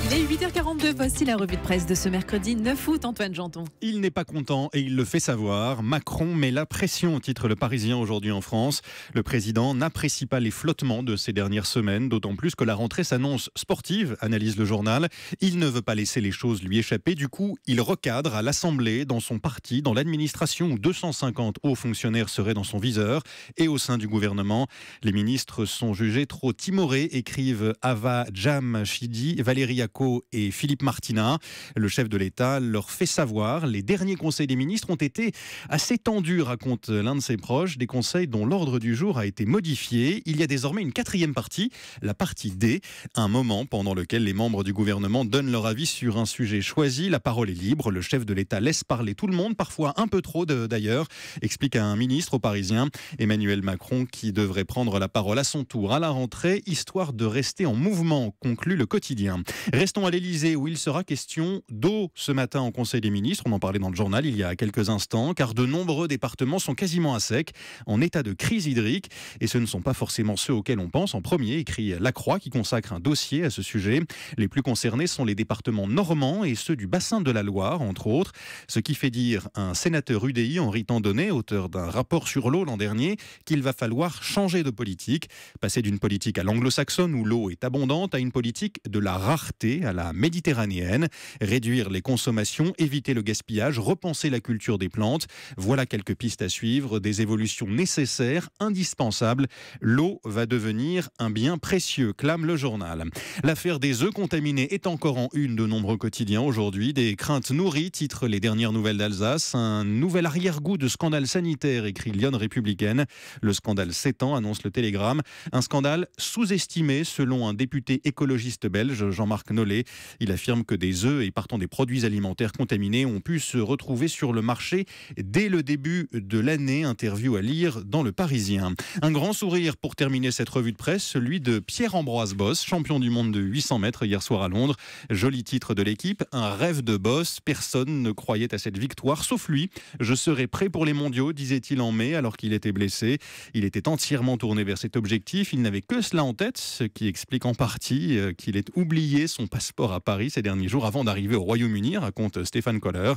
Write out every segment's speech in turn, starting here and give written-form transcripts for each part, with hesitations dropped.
Il est 8h42, voici la revue de presse de ce mercredi 9 août, Antoine Janton. Il n'est pas content et il le fait savoir. Macron met la pression, titre Le Parisien aujourd'hui en France. Le président n'apprécie pas les flottements de ces dernières semaines, d'autant plus que la rentrée s'annonce sportive, analyse le journal. Il ne veut pas laisser les choses lui échapper. Du coup, il recadre à l'Assemblée, dans son parti, dans l'administration où 250 hauts fonctionnaires seraient dans son viseur et au sein du gouvernement. Les ministres sont jugés trop timorés, écrivent Ava Jamshidi, Valérie Acco et Philippe Martinat. Le chef de l'État leur fait savoir. Les derniers conseils des ministres ont été assez tendus, raconte l'un de ses proches. Des conseils dont l'ordre du jour a été modifié. Il y a désormais une quatrième partie, la partie D, un moment pendant lequel les membres du gouvernement donnent leur avis sur un sujet choisi. La parole est libre. Le chef de l'État laisse parler tout le monde, parfois un peu trop d'ailleurs, explique un ministre au Parisien. Emmanuel Macron qui devrait prendre la parole à son tour à la rentrée, histoire de rester en mouvement, conclut le quotidien. Restons à l'Elysée où il sera question d'eau ce matin en Conseil des ministres. On en parlait dans le journal il y a quelques instants, car de nombreux départements sont quasiment à sec, en état de crise hydrique. Et ce ne sont pas forcément ceux auxquels on pense en premier, écrit La Croix qui consacre un dossier à ce sujet. Les plus concernés sont les départements normands et ceux du bassin de la Loire, entre autres. Ce qui fait dire un sénateur UDI, Henri Tandonnet, auteur d'un rapport sur l'eau l'an dernier, qu'il va falloir changer de politique. Passer d'une politique à l'anglo-saxonne où l'eau est abondante à une politique de la rareté, à la méditerranéenne, réduire les consommations, éviter le gaspillage, repenser la culture des plantes. Voilà quelques pistes à suivre, des évolutions nécessaires, indispensables. L'eau va devenir un bien précieux, clame le journal. L'affaire des œufs contaminés est encore en une de nombreux quotidiens aujourd'hui. Des craintes nourries, titre les dernières nouvelles d'Alsace. Un nouvel arrière-goût de scandale sanitaire, écrit Lyon Républicaine. Le scandale s'étend, annonce le Télégramme. Un scandale sous-estimé, selon un député écologiste belge, Jean-Marc Nollet. Il affirme que des œufs et partant des produits alimentaires contaminés ont pu se retrouver sur le marché dès le début de l'année. Interview à lire dans Le Parisien. Un grand sourire pour terminer cette revue de presse, celui de Pierre-Ambroise Boss, champion du monde de 800 mètres hier soir à Londres. Joli titre de l'équipe, un rêve de Boss. Personne ne croyait à cette victoire, sauf lui. Je serai prêt pour les mondiaux, disait-il en mai, alors qu'il était blessé. Il était entièrement tourné vers cet objectif. Il n'avait que cela en tête, ce qui explique en partie qu'il ait oublié son passeport à Paris ces derniers jours avant d'arriver au Royaume-Uni, raconte Stéphane Koller.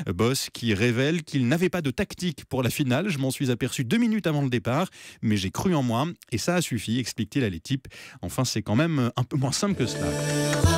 Boss qui révèle qu'il n'avait pas de tactique pour la finale. Je m'en suis aperçu 2 minutes avant le départ, mais j'ai cru en moi et ça a suffi, explique-t-il à l'équipe. Enfin, c'est quand même un peu moins simple que cela.